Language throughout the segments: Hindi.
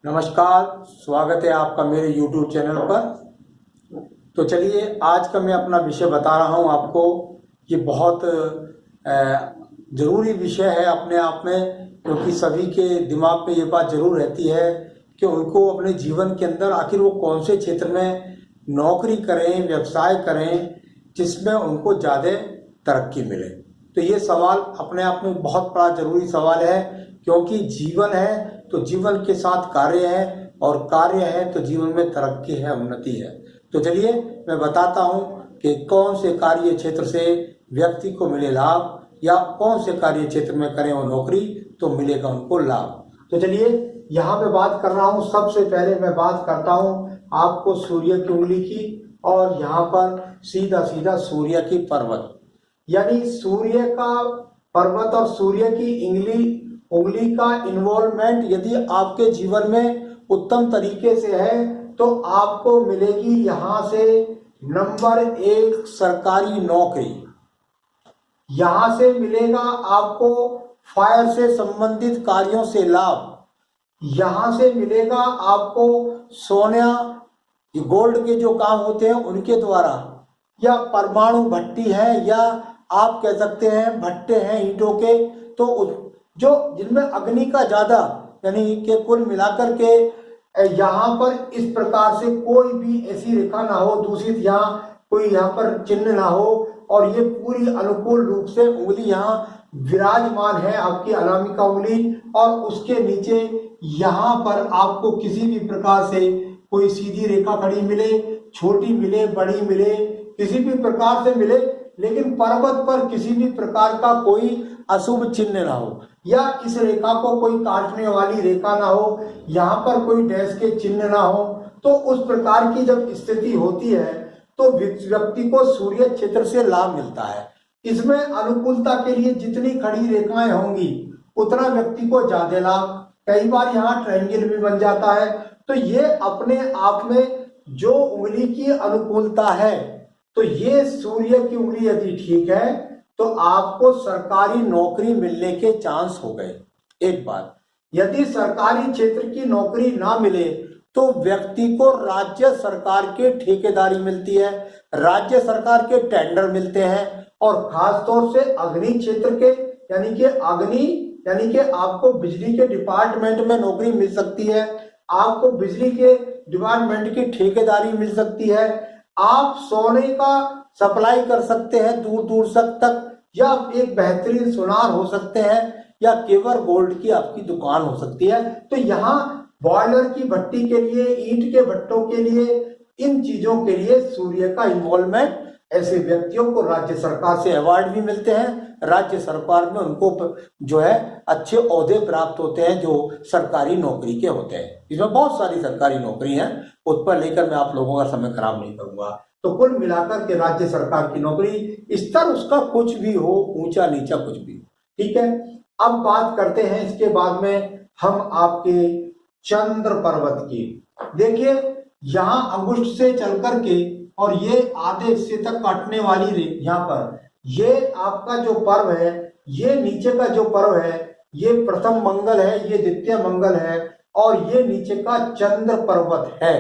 नमस्कार, स्वागत है आपका मेरे YouTube चैनल पर। तो चलिए आज का मैं अपना विषय बता रहा हूँ आपको। ये बहुत ज़रूरी विषय है अपने आप में, क्योंकि सभी के दिमाग में ये बात ज़रूर रहती है कि उनको अपने जीवन के अंदर आखिर वो कौन से क्षेत्र में नौकरी करें, व्यवसाय करें जिसमें उनको ज़्यादा तरक्की मिले। तो ये सवाल अपने आप में बहुत बड़ा ज़रूरी सवाल है, क्योंकि जीवन है तो जीवन के साथ कार्य है, और कार्य है तो जीवन में तरक्की है, उन्नति है। तो चलिए मैं बताता हूँ कि कौन से कार्य क्षेत्र से व्यक्ति को मिले लाभ, या कौन से कार्य क्षेत्र में करें वो नौकरी तो मिलेगा उनको लाभ। तो चलिए यहाँ पे बात कर रहा हूँ। सबसे पहले मैं बात करता हूँ आपको सूर्य की उंगली की, और यहाँ पर सीधा सीधा सूर्य की पर्वत, यानी सूर्य का पर्वत और सूर्य की उंगली का इन्वॉल्वमेंट यदि आपके जीवन में उत्तम तरीके से है तो आपको मिलेगी यहाँ से नंबर 1 सरकारी नौकरी। यहाँ से मिलेगा आपको फायर से संबंधित कार्यों से लाभ। यहाँ से मिलेगा आपको सोना गोल्ड के जो काम होते हैं उनके द्वारा, या परमाणु भट्टी है, या आप कह सकते हैं भट्टे हैं ईंटों के, तो जो जिनमें अग्नि का ज्यादा, यानी कि कुल मिलाकर के यहाँ पर इस प्रकार से कोई भी ऐसी रेखा ना हो दूषित, यहाँ कोई यहाँ पर चिन्ह ना हो, और ये पूरी अनुकूल रूप से उंगली यहाँ विराजमान है, आपकी अनामिका उंगली, और उसके नीचे यहाँ पर आपको किसी भी प्रकार से कोई सीधी रेखा खड़ी मिले, छोटी मिले, बड़ी मिले, किसी भी प्रकार से मिले, लेकिन पर्वत पर किसी भी प्रकार का कोई अशुभ चिन्ह ना हो, या इस रेखा को कोई काटने वाली रेखा ना हो, यहाँ पर कोई डैश के चिन्ह ना हो। तो उस प्रकार की जब स्थिति होती है तो व्यक्ति को सूर्य क्षेत्र से लाभ मिलता है। इसमें अनुकूलता के लिए जितनी खड़ी रेखाएं होंगी उतना व्यक्ति को ज्यादा लाभ। कई बार यहाँ ट्रायंगल भी बन जाता है। तो ये अपने आप में जो उंगली की अनुकूलता है, तो ये सूर्य की उंगली यदि ठीक है तो आपको सरकारी नौकरी मिलने के चांस हो गए। एक बात, यदि सरकारी क्षेत्र की नौकरी ना मिले तो व्यक्ति को राज्य सरकार के ठेकेदारी मिलती है, राज्य सरकार के टेंडर मिलते हैं, और खास तौर से अग्नि क्षेत्र के, यानी कि आपको बिजली के डिपार्टमेंट में नौकरी मिल सकती है, आपको बिजली के डिपार्टमेंट की ठेकेदारी मिल सकती है, आप सोने का सप्लाई कर सकते हैं दूर दूर तक, या एक बेहतरीन सुनार हो सकते हैं, या केवल गोल्ड की आपकी दुकान हो सकती है। तो यहाँ बॉयलर की भट्टी के लिए, ईंट के भट्टों के लिए, इन चीजों के लिए सूर्य का इन्वॉल्वमेंट, ऐसे व्यक्तियों को राज्य सरकार से अवार्ड भी मिलते हैं। राज्य सरकार में उनको जो है अच्छे ओहदे प्राप्त होते हैं जो सरकारी नौकरी के होते हैं। इसमें बहुत सारी सरकारी नौकरी हैं, उस पर लेकर मैं आप लोगों का समय खराब नहीं करूंगा। तो कुल मिलाकर के राज्य सरकार की नौकरी, स्तर उसका कुछ भी हो, ऊंचा नीचा कुछ भी, ठीक है। अब बात करते हैं इसके बाद में हम आपके चंद्र पर्वत की। देखिए यहाँ अंगुष्ठ से चल करके और ये आधे हिस्से तक काटने वाली यहाँ पर ये आपका जो पर्व है, ये नीचे का जो पर्व है, ये प्रथम मंगल है, ये द्वितीय मंगल है, और ये नीचे का चंद्र पर्वत है।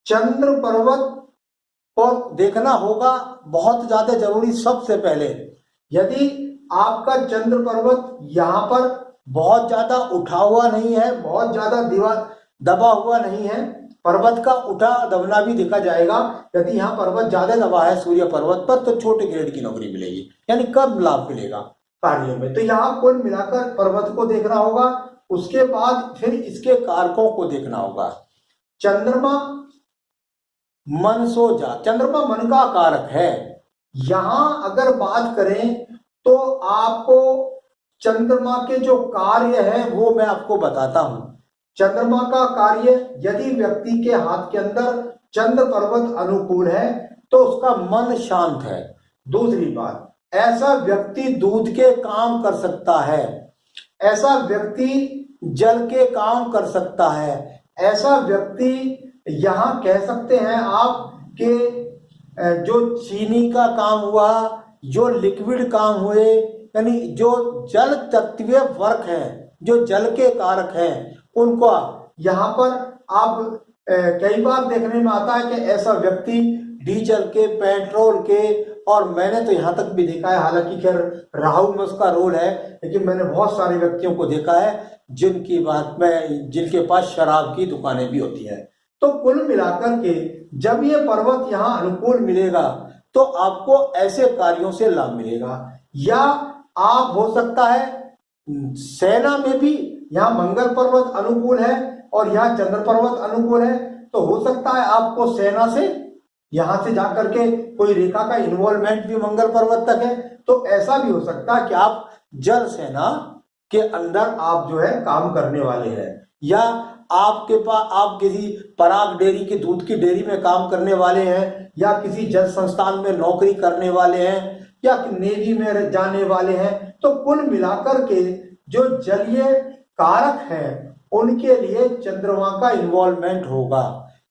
चंद्र पर्वत को देखना होगा बहुत ज्यादा जरूरी। सबसे पहले यदि आपका चंद्र पर्वत यहाँ पर बहुत ज्यादा उठा हुआ नहीं है, बहुत ज्यादा दबा हुआ नहीं है, पर्वत का उठा दबना भी देखा जाएगा। यदि यहाँ पर्वत ज्यादा दबा है सूर्य पर्वत पर तो छोटे ग्रेड की नौकरी मिलेगी, यानी कब लाभ मिलेगा कार्यों में। तो यहाँ कुल मिलाकर पर्वत को देखना होगा, उसके बाद फिर इसके कारकों को देखना होगा। चंद्रमा मन सो जा, चंद्रमा मन का कारक है। यहाँ अगर बात करें तो आपको चंद्रमा के जो कार्य है वो मैं आपको बताता हूं। चंद्रमा का कार्य, यदि व्यक्ति के हाथ के अंदर चंद्र पर्वत अनुकूल है तो उसका मन शांत है। दूसरी बात, ऐसा व्यक्ति दूध के काम कर सकता है, ऐसा व्यक्ति जल के काम कर सकता है, ऐसा व्यक्ति यहाँ कह सकते हैं आप कि जो चीनी का काम हुआ, जो लिक्विड काम हुए, यानी जो जल तत्वीय वर्क है, जो जल के कारक हैं, उनको यहाँ पर आप कई बार देखने में आता है कि ऐसा व्यक्ति डीजल के, पेट्रोल के, और मैंने तो यहाँ तक भी देखा है, हालांकि खैर राहु में उसका रोल है, लेकिन मैंने बहुत सारे व्यक्तियों को देखा है जिनके पास शराब की दुकानें भी होती हैं। तो कुल मिलाकर के जब ये पर्वत यहाँ अनुकूल मिलेगा तो आपको ऐसे कार्यों से लाभ मिलेगा। या आप हो सकता है सेना में भी यहाँ मंगल पर्वत अनुकूल है और यहाँ चंद्र पर्वत अनुकूल है, तो हो सकता है आपको सेना से यहां से जाकर के कोई रेखा का इन्वॉल्वमेंट भी मंगल पर्वत तक है। तो ऐसा भी हो सकता है कि आप जल सेना के अंदर आप जो है काम करने वाले हैं, या आपके पास आप किसी पराग डेयरी की दूध की डेयरी में काम करने वाले हैं, या किसी जल संस्थान में नौकरी करने वाले हैं, या नेवी में जाने वाले हैं। तो कुल मिलाकर के जो जलीय कारक हैं उनके लिए चंद्रमा का इन्वॉल्वमेंट होगा।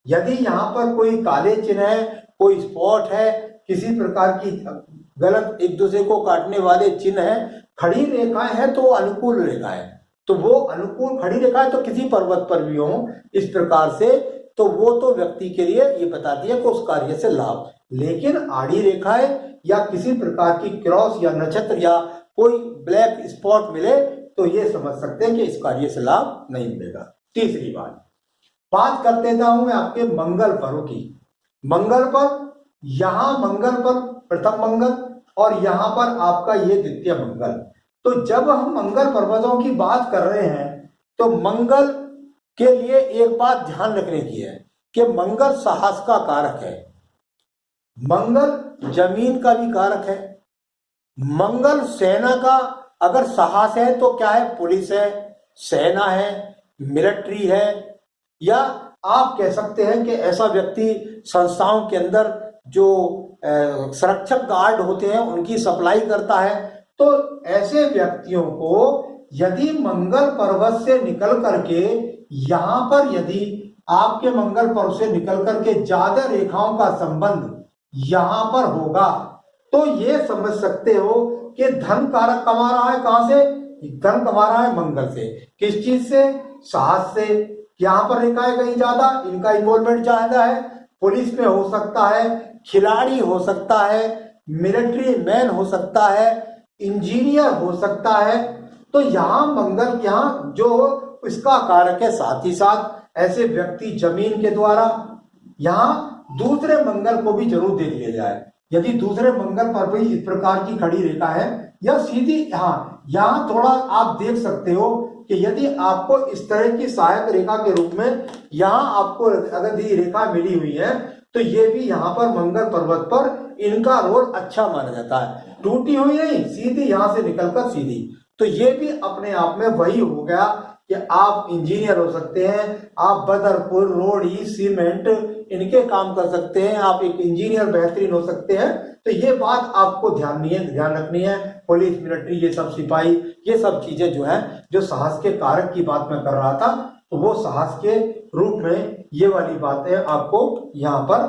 यदि यहाँ पर कोई काले चिन्ह है, कोई स्पॉट है, किसी प्रकार की गलत एक दूसरे को काटने वाले चिन्ह है, खड़ी रेखाएं हैं, तो अनुकूल रेखाएं, तो वो अनुकूल खड़ी रेखाएं तो किसी पर्वत पर भी हो इस प्रकार से, तो वो तो व्यक्ति के लिए ये बताती है कि उस कार्य से लाभ। लेकिन आड़ी रेखाएं या किसी प्रकार की क्रॉस या नक्षत्र या कोई ब्लैक स्पॉट मिले तो ये समझ सकते हैं कि इस कार्य से लाभ नहीं मिलेगा। तीसरी बात कर देता हूं मैं आपके मंगल पर्व की। मंगल पर यहां मंगल पर प्रथम मंगल और यहां पर आपका ये द्वितीय मंगल। तो जब हम मंगल पर्वतों की बात कर रहे हैं तो मंगल के लिए एक बात ध्यान रखने की है कि मंगल साहस का कारक है, मंगल जमीन का भी कारक है। मंगल सेना का अगर साहस है तो क्या है, पुलिस है, सेना है, मिलिट्री है, या आप कह सकते हैं कि ऐसा व्यक्ति संस्थाओं के अंदर जो संरक्षक गार्ड होते हैं उनकी सप्लाई करता है। तो ऐसे व्यक्तियों को यदि मंगल पर्वत से निकल करके यहां पर यदि आपके मंगल पर्व से निकल करके ज्यादा रेखाओं का संबंध यहां पर होगा तो ये समझ सकते हो कि धन कारक कमा रहा है। कहां से धन कमा रहा है? मंगल से। किस चीज से? साहस से। यहाँ पर रेखाएं कहीं ज्यादा, इनका इन्वॉल्वमेंट ज्यादा है। पुलिस में हो सकता है, खिलाड़ी हो सकता है, मिलिट्री मैन हो सकता है, इंजीनियर हो सकता है। तो यहाँ मंगल यहाँ जो इसका कारक है, साथ ही साथ ऐसे व्यक्ति जमीन के द्वारा यहाँ दूसरे मंगल को भी जरूर देख लिया जाए। यदि दूसरे मंगल पर भी इस प्रकार की खड़ी रेखा है या सीधी, हाँ यहाँ थोड़ा आप देख सकते हो कि यदि आपको इस तरह की सहायक रेखा के रूप में यहाँ आपको अगर ये रेखा मिली हुई है तो ये भी यहाँ पर मंगल पर्वत पर इनका रोल अच्छा माना जाता है। टूटी हुई नहीं, सीधी यहाँ से निकलकर सीधी। तो ये भी अपने आप में वही हो गया कि आप इंजीनियर हो सकते हैं, आप बदरपुर, रोड़ी, सीमेंट इनके काम कर सकते हैं, आप एक इंजीनियर बेहतरीन हो सकते हैं। तो ये बात आपको ध्यान रखनी है। पुलिस, मिलिट्री, ये सब सिपाही, ये सब चीजें जो है, जो साहस के कारक की बात मैं कर रहा था, तो वो साहस के रूप में ये वाली बातें आपको यहाँ पर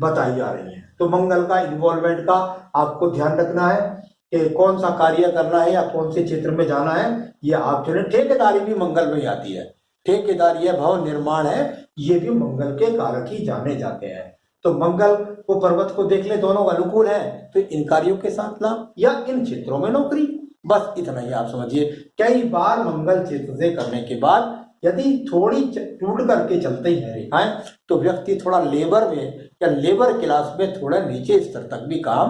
बताई जा रही हैं। तो मंगल का इन्वॉल्वमेंट का आपको ध्यान रखना है कि कौन सा कार्य करना है या कौन से क्षेत्र में जाना है, ये आप चुने। ठेकेदारी भी मंगल में ही आती है, ठेकेदारी है, भवन निर्माण है, ये भी मंगल के कारक ही जाने जाते हैं। तो मंगल को पर्वत को देख ले, दोनों अनुकूल है, तो इन कार्यों के साथ लाभ या इन क्षेत्रों में नौकरी, बस इतना ही आप समझिए। कई बार मंगल क्षेत्र से करने के बाद यदि थोड़ी टूट करके चलते ही है रेखाएं तो व्यक्ति थोड़ा लेबर में या लेबर क्लास में थोड़ा नीचे स्तर तक भी काम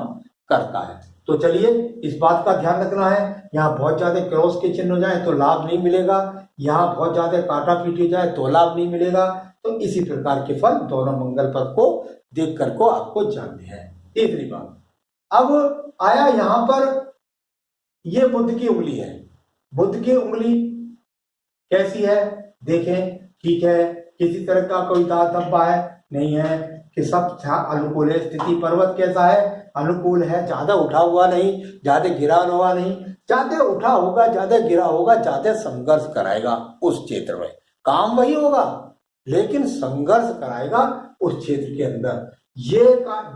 करता है। तो चलिए इस बात का ध्यान रखना है, यहाँ बहुत ज्यादा क्रॉस के चिन्ह हो जाए तो लाभ नहीं मिलेगा, यहाँ बहुत ज्यादा काटा पीटी जाए तो लाभ नहीं मिलेगा। तो इसी प्रकार के फल दोनों मंगल पर्व को देख कर को आपको जानते हैं। तीसरी बात, अब आया यहाँ पर ये बुध की उंगली है। बुध की उंगली कैसी है देखें, ठीक है, किसी तरह का कोई दाग धब्बा है नहीं है, कि सब अनुकूल है। स्थिति पर्वत कैसा है? अनुकूल है, ज्यादा उठा हुआ नहीं, ज्यादा गिरा हुआ नहीं। ज्यादा उठा होगा, ज्यादा गिरा होगा, ज्यादा संघर्ष कराएगा उस क्षेत्र में, काम वही होगा लेकिन संघर्ष कराएगा उस क्षेत्र के अंदर। ये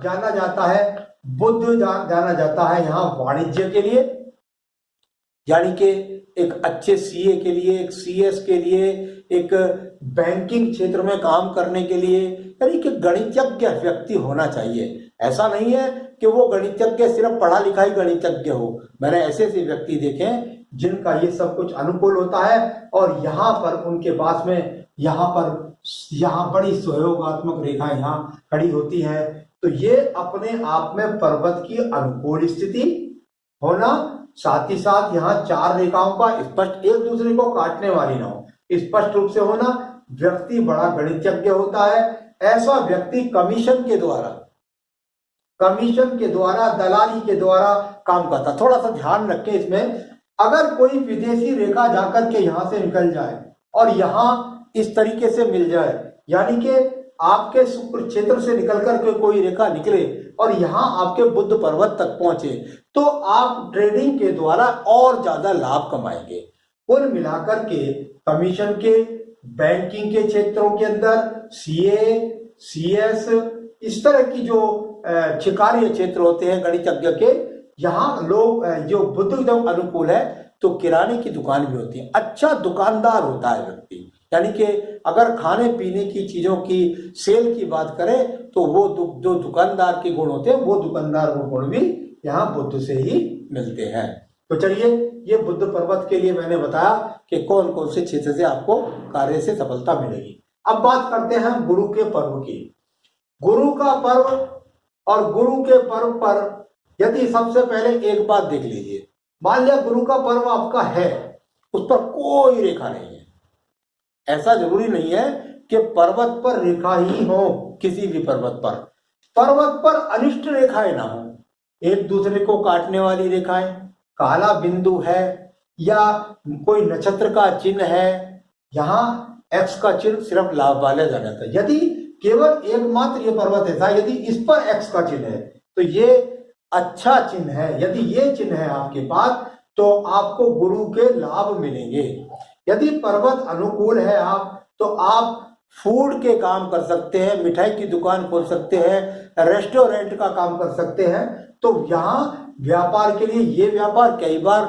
जाना जाता है, बुध जाना जाता है यहाँ वाणिज्य के लिए, यानी कि एक अच्छे सीए के लिए, एक सीएस के लिए, एक बैंकिंग क्षेत्र में काम करने के लिए, यानी कि गणितज्ञ व्यक्ति होना चाहिए। ऐसा नहीं है कि वो गणितज्ञ सिर्फ पढ़ा लिखा ही गणितज्ञ हो। मैंने ऐसे ऐसे व्यक्ति देखे जिनका ये सब कुछ अनुकूल होता है और यहाँ पर उनके पास में यहाँ बड़ी सहयोगात्मक रेखा यहाँ खड़ी होती है। तो ये अपने आप में पर्वत की अनुकूल स्थिति होना, साथ ही साथ यहाँ चार रेखाओं का स्पष्ट, एक दूसरे को काटने वाली ना हो, स्पष्ट रूप से होना। व्यक्ति बड़ा गणितज्ञ होता है। ऐसा व्यक्ति कमीशन के द्वारा दलाली के द्वारा काम करता। थोड़ा सा ध्यान रखें इसमें, अगर कोई विदेशी रेखा जाकर के यहां से निकल जाए और यहां इस तरीके से मिल जाए, यानी कि आपके शुक्र क्षेत्र से निकल करके कोई रेखा निकले और यहाँ आपके बुध पर्वत तक पहुंचे, तो आप ट्रेडिंग के द्वारा और ज्यादा लाभ कमाएंगे। कुल मिलाकर के कमीशन के, बैंकिंग के क्षेत्रों के अंदर, सीए, सीएस, इस तरह की जो कार्य क्षेत्र होते हैं गणितज्ञ के, यहाँ लोग जो बुध जब अनुकूल है तो किराने की दुकान भी होती है। अच्छा दुकानदार होता है व्यक्ति, यानी कि अगर खाने पीने की चीजों की सेल की बात करें तो वो जो दुकानदार के गुण होते हैं, वो दुकानदार वो गुण भी यहाँ बुध से ही मिलते हैं। तो चलिए, ये बुध पर्वत के लिए मैंने बताया कि कौन कौन से क्षेत्र से आपको कार्य से सफलता मिलेगी। अब बात करते हैं गुरु के पर्व की। गुरु का पर्व और गुरु के पर्व पर यदि सबसे पहले एक बात देख लीजिए, मान लिया गुरु का पर्व आपका है, उस पर कोई रेखा नहीं है। ऐसा जरूरी नहीं है कि पर्वत पर रेखा ही हो, किसी भी पर्वत पर अनिष्ट रेखाएं ना हो, एक दूसरे को काटने वाली रेखाएं, काला बिंदु है या कोई नक्षत्र का चिन्ह है, यहाँ एक्स का चिन्ह सिर्फ लाभ वाले जाना था। यदि केवल एकमात्र ये पर्वत ऐसा, यदि इस पर एक्स का चिन्ह है तो ये अच्छा चिन्ह है। यदि ये चिन्ह है आपके पास तो आपको गुरु के लाभ मिलेंगे। यदि पर्वत अनुकूल है तो आप फूड के काम कर सकते हैं, मिठाई की दुकान खोल सकते हैं, रेस्टोरेंट का काम कर सकते हैं। तो यहाँ व्यापार के लिए, ये व्यापार कई बार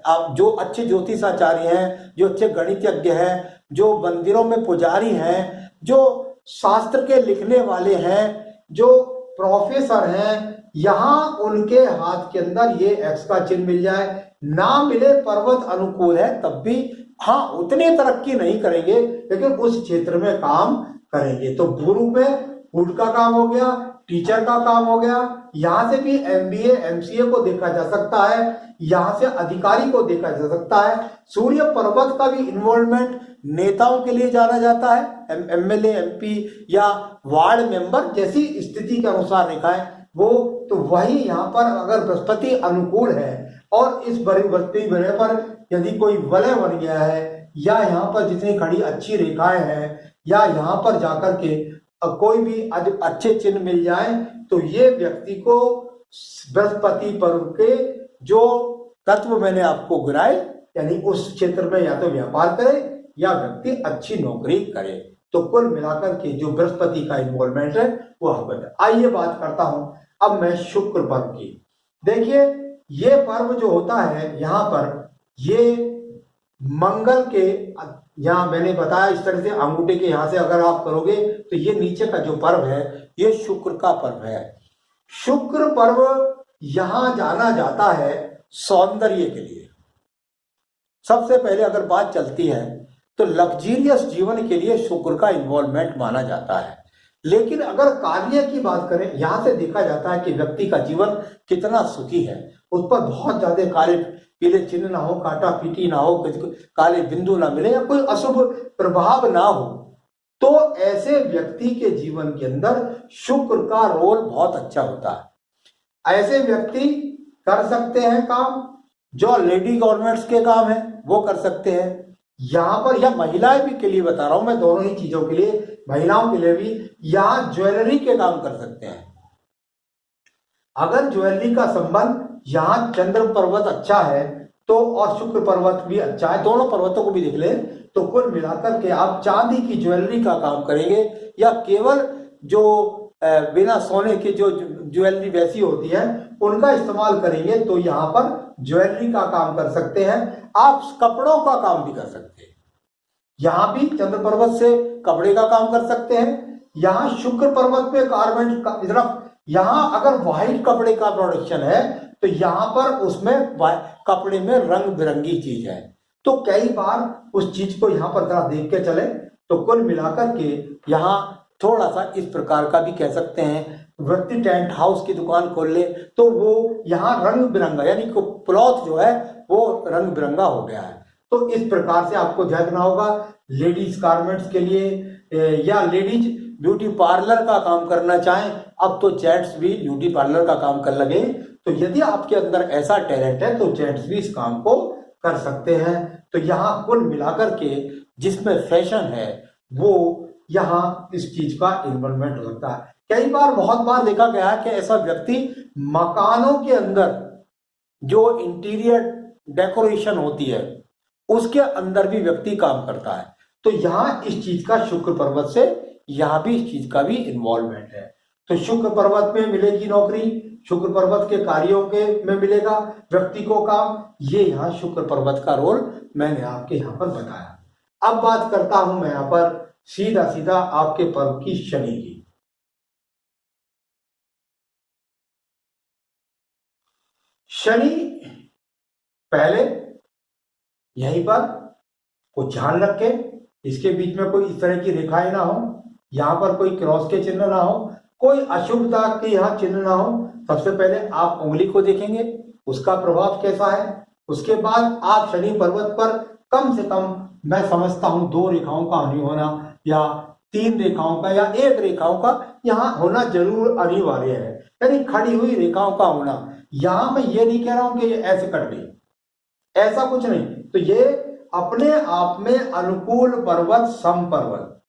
आप जो अच्छे ज्योतिषाचार्य हैं, जो अच्छे गणितज्ञ हैं, जो मंदिरों में पुजारी हैं, जो शास्त्र के लिखने वाले हैं, जो प्रोफेसर हैं, यहाँ उनके हाथ के अंदर ये एक्स का चिन्ह मिल जाए, ना मिले, पर्वत अनुकूल है तब भी, हाँ उतनी तरक्की नहीं करेंगे लेकिन उस क्षेत्र में काम करेंगे। तो गुरु में फूड का काम हो गया, टीचर का काम हो गया, यहाँ से भी एमबीए एमसीए को देखा जा सकता है, यहाँ से अधिकारी को देखा जा सकता है। सूर्य पर्वत का भी इन्वॉल्वमेंट नेताओं के लिए जाना जाता है, एमएलए एमपी या वार्ड मेंबर जैसी स्थिति के अनुसार रेखाएं वो। तो वही यहाँ पर अगर बृहस्पति अनुकूल है और इस बृहस्पति बने पर यदि कोई वलय बन गया है या यहाँ पर जितनी खड़ी अच्छी रेखाएं हैं या यहाँ पर जाकर के कोई भी अच्छे चिन्ह मिल जाए, तो ये व्यक्ति को बृहस्पति पर्व के जो तत्व मैंने आपको गिनाए, यानी उस क्षेत्र में या तो व्यापार करे या व्यक्ति अच्छी नौकरी करे। तो कुल मिलाकर के जो बृहस्पति का इन्वॉल्वमेंट है वो आप। आइए बात करता हूं अब मैं शुक्र पर्व की। देखिए, ये पर्व जो होता है यहाँ पर, ये मंगल के, यहाँ मैंने बताया इस तरह से अंगूठे के यहाँ से अगर आप करोगे तो ये नीचे का जो पर्व है ये शुक्र का पर्व है। शुक्र पर्व यहाँ जाना जाता है सौंदर्य के लिए। सबसे पहले अगर बात चलती है तो लग्जीरियस जीवन के लिए शुक्र का इन्वॉल्वमेंट माना जाता है। लेकिन अगर कार्य की बात करें, यहां से देखा जाता है कि व्यक्ति का जीवन कितना सुखी है, उस पर बहुत ज्यादा काले पीले चिन्ह ना हो, काटा पीटी ना हो, काले बिंदु ना मिले या कोई अशुभ प्रभाव ना हो, तो ऐसे व्यक्ति के जीवन के अंदर शुक्र का रोल बहुत अच्छा होता है। ऐसे व्यक्ति कर सकते हैं काम, जो लेडी गवर्नमेंट्स के काम है वो कर सकते हैं यहाँ पर, या महिलाएं भी के लिए बता रहा हूं मैं, दोनों ही चीजों के लिए, महिलाओं के लिए भी यहाँ ज्वेलरी के काम कर सकते हैं। अगर ज्वेलरी का संबंध यहाँ चंद्र पर्वत अच्छा है तो और शुक्र पर्वत भी अच्छा है, दोनों पर्वतों को भी देख ले, तो कुल मिलाकर के आप चांदी की ज्वेलरी का काम करेंगे या केवल जो बिना सोने की जो ज्वेलरी वैसी होती है उनका इस्तेमाल करेंगे, तो यहाँ पर ज्वेलरी का काम कर सकते हैं। आप कपड़ों का काम भी कर सकते हैं। यहाँ भी चंद्र पर्वत से कपड़े का काम कर सकते हैं। यहाँ शुक्र पर्वत पे गारमेंट का तरफ, यहाँ अगर व्हाइट कपड़े का प्रोडक्शन है तो यहाँ पर उसमें कपड़े में रंग बिरंगी चीज है। तो कई बार उस चीज को यहाँ पर जरा देख के चले तो कुल मिलाकर के यहाँ थोड़ा सा इस प्रकार का भी कह सकते हैं। व्यक्ति टेंट हाउस की दुकान खोल ले तो वो यहाँ रंग बिरंगा, यानी कि क्लॉथ जो है वो रंग बिरंगा हो गया है। तो इस प्रकार से आपको ध्यान रखना होगा। लेडीज गारमेंट्स के लिए या लेडीज ब्यूटी पार्लर का काम करना चाहें, अब तो जेंट्स भी ब्यूटी पार्लर का काम कर लगे, तो यदि आपके अंदर ऐसा टैलेंट है तो जेंट्स भी इस काम को कर सकते हैं। तो यहाँ कुल मिलाकर के जिसमें फैशन है वो यहाँ इस चीज का इन्वॉल्वमेंट होता है। कई बार बहुत बार देखा गया है कि ऐसा व्यक्ति मकानों के अंदर जो इंटीरियर डेकोरेशन होती है उसके अंदर भी व्यक्ति काम करता है। तो यहाँ इस चीज का शुक्र पर्वत से यहाँ भी इस चीज का भी इन्वॉल्वमेंट है। तो शुक्र पर्वत में मिलेगी नौकरी, शुक्र पर्वत के कार्यों के में मिलेगा व्यक्ति को काम। ये यहाँ शुक्र पर्वत का रोल मैंने आपके यहाँ पर बताया। अब बात करता हूं मैं यहाँ पर सीधा सीधा आपके पर्व की शनि की। शनि पहले यहीं पर कुछ ध्यान रखे, इसके बीच में कोई इस तरह की रेखाएं ना हो, यहाँ पर कोई क्रॉस के चिन्ह ना हो, कोई अशुभता के यहाँ चिन्ह ना हो। सबसे पहले आप उंगली को देखेंगे उसका प्रभाव कैसा है, उसके बाद आप शनि पर्वत पर कम से कम मैं समझता हूं 2 रेखाओं का हानि होना या 3 रेखाओं का या 1 रेखाओं का यहाँ होना जरूर अनिवार्य है, यानी खड़ी हुई रेखाओं का होना। यहां मैं ये नहीं कह रहा हूं कि ये ऐसे कट गई, ऐसा कुछ नहीं। तो ये अपने आप में अनुकूल पर्वत, सम पर्वत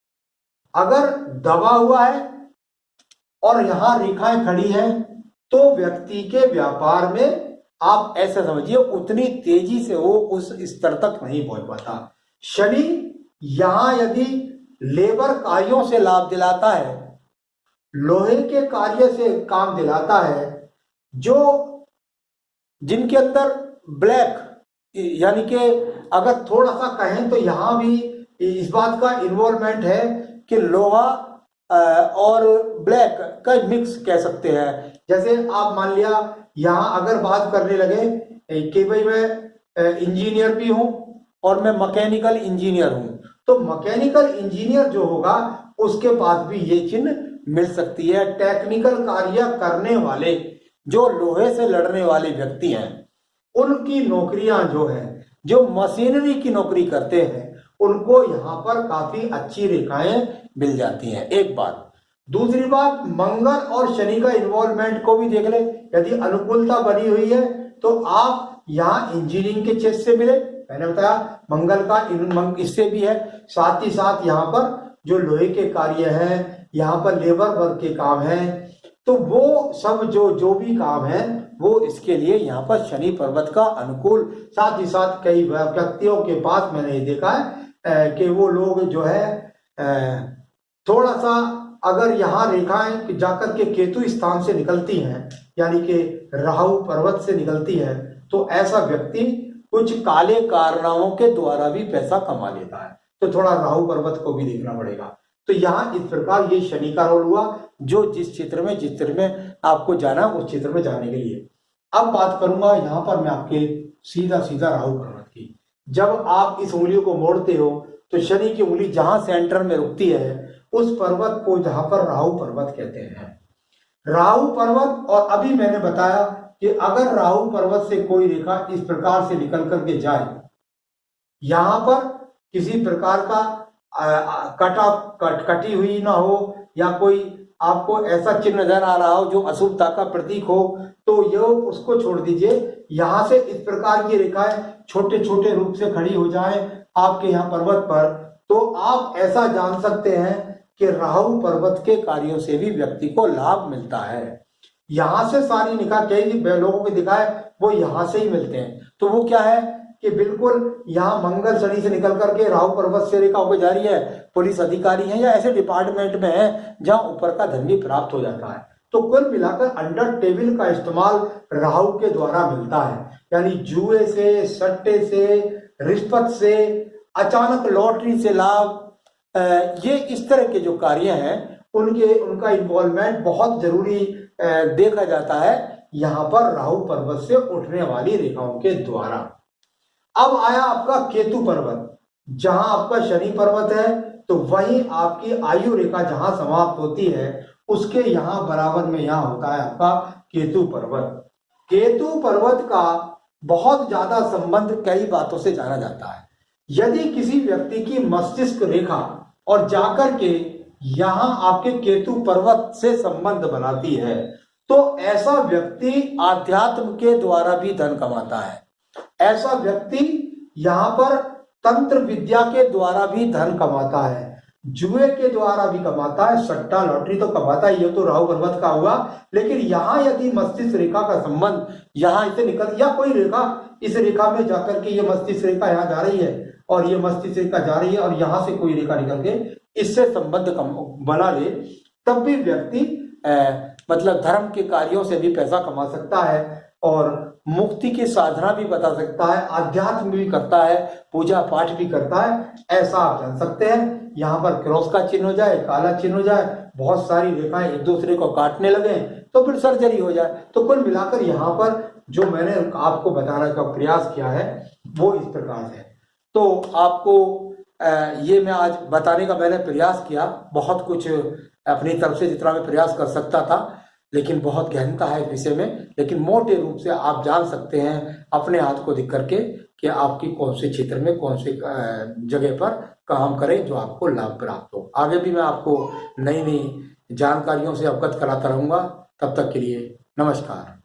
अगर दबा हुआ है और यहां रेखाएं खड़ी हैं तो व्यक्ति के व्यापार में आप ऐसा समझिए उतनी तेजी से वो उस स्तर तक नहीं पहुंच पाता। शनि यहां यदि लेबर कार्यों से लाभ दिलाता है, लोहे के कार्य से काम दिलाता है, जो जिनके अंदर ब्लैक, यानी कि अगर थोड़ा सा कहें तो यहां भी इस बात का इन्वॉल्वमेंट है कि लोहा और ब्लैक का मिक्स कह सकते हैं। जैसे आप मान लिया यहाँ अगर बात करने लगे कि भाई मैं इंजीनियर भी हूं और मैं मैकेनिकल इंजीनियर हूं, तो मैकेनिकल इंजीनियर जो होगा उसके पास भी ये चिन्ह मिल सकती है। टेक्निकल कार्य करने वाले जो लोहे से लड़ने वाले व्यक्ति हैं उनकी नौकरियां जो है, जो मशीनरी की नौकरी करते हैं, उनको यहाँ पर काफी अच्छी रेखाएं मिल जाती हैं। एक बात। दूसरी बात, मंगल और शनि का इन्वॉल्वमेंट को भी देख ले। यदि अनुकूलता बनी हुई है तो आप यहाँ इंजीनियरिंग के क्षेत्र से मिले, मैंने बताया मंगल का इससे भी है। साथ ही साथ यहाँ पर जो लोहे के कार्य हैं, यहाँ पर लेबर वर्क के काम हैं, तो वो सब जो भी काम है वो इसके लिए यहाँ पर शनि पर्वत का अनुकूल। साथ ही साथ कई व्यक्तियों के पास मैंने ये देखा है कि वो लोग जो है थोड़ा सा अगर यहाँ रेखाएं जाकर के केतु स्थान से निकलती हैं, यानी कि राहु पर्वत से निकलती है, तो ऐसा व्यक्ति कुछ काले कारनामों के द्वारा भी पैसा कमा लेता है। तो थोड़ा राहु पर्वत को भी देखना पड़ेगा। तो यहाँ इस प्रकार ये शनि का रोल हुआ, जो जिस क्षेत्र में आपको जाना उस क्षेत्र में जाने के लिए। अब बात करूंगा यहाँ पर मैं आपके सीधा सीधा राहु पर्वत की। जब आप इस उंगलियों को मोड़ते हो तो शनि की उंगली जहां सेंटर में रुकती है उस पर्वत को जहां पर राहु पर्वत कहते हैं। राहु पर्वत, और अभी मैंने बताया कि अगर राहु पर्वत से कोई रेखा इस प्रकार से निकल करके जाए, यहां पर किसी प्रकार का कटी हुई ना हो या कोई आपको ऐसा चिन्ह नजर आ रहा हो जो अशुभता का प्रतीक हो, तो ये उसको छोड़ दीजिए। यहां से इस प्रकार की रेखाएं छोटे छोटे रूप से खड़ी हो जाए आपके यहाँ पर्वत पर, तो आप ऐसा जान सकते हैं कि राहु पर्वत के कार्यों से भी व्यक्ति को लाभ मिलता है। यहां से सारी निकाह कई लोगों को दिखाए वो यहां से ही मिलते हैं। तो वो क्या है कि बिल्कुल यहाँ मंगल शनि से निकल करके राहु पर्वत से रेखा होकर जा रही है, पुलिस अधिकारी हैं या ऐसे डिपार्टमेंट में है जहां ऊपर का धन भी प्राप्त हो जाता है। तो कुल मिलाकर अंडर टेबल का इस्तेमाल राहु के द्वारा मिलता है, यानी जुए से, सट्टे से, रिश्वत से, अचानक लॉटरी से लाभ, ये इस तरह के जो कार्य हैं उनका इन्वॉल्वमेंट बहुत जरूरी देखा जाता है यहाँ पर राहु पर्वत से उठने वाली रेखाओं के द्वारा। अब आया आपका केतु पर्वत, जहां आपका शनि पर्वत है तो वहीं आपकी आयु रेखा जहां समाप्त होती है उसके यहां बराबर में यहां होता है आपका केतु पर्वत। केतु पर्वत का बहुत ज्यादा संबंध कई बातों से जाना जाता है। यदि किसी व्यक्ति की मस्तिष्क रेखा और जाकर के यहां आपके केतु पर्वत से संबंध बनाती है तो ऐसा व्यक्ति आध्यात्म के द्वारा भी धन कमाता है। ऐसा व्यक्ति यहां पर तंत्र विद्या के द्वारा भी धन कमाता है, जुए के द्वारा भी कमाता है, सट्टा लॉटरी तो कमाता है, ये तो राहु पर्वत का हुआ। लेकिन यहां यदि मस्तिष्क रेखा का संबंध यहां से निकल, या कोई रेखा इस रेखा में जाकर के ये मस्तिष्क रेखा यहां जा रही है और ये मस्तिष्क रेखा जा रही है और यहां से कोई रेखा निकल के इससे संबंध बना ले, तब भी व्यक्ति मतलब धर्म के कार्यों से भी पैसा कमा सकता है और मुक्ति की साधना भी बता सकता है, आध्यात्म भी करता है, पूजा पाठ भी करता है, ऐसा आप जान सकते हैं। यहाँ पर क्रॉस का चिन्ह हो जाए, काला चिन्ह हो जाए, बहुत सारी रेखाएं एक दूसरे को काटने लगे तो फिर सर्जरी हो जाए। तो कुल मिलाकर यहाँ पर जो मैंने आपको बताने का प्रयास किया है वो इस प्रकार से। तो आपको ये मैं आज बताने का मैंने प्रयास किया, बहुत कुछ अपनी तरफ से जितना मैं प्रयास कर सकता था, लेकिन बहुत गहनता है इस विषय में। लेकिन मोटे रूप से आप जान सकते हैं अपने हाथ को दिख करके कि आपकी कौन से क्षेत्र में कौन से जगह पर काम करें जो आपको लाभ प्राप्त हो। आगे भी मैं आपको नई नई जानकारियों से अवगत कराता रहूँगा। तब तक के लिए नमस्कार।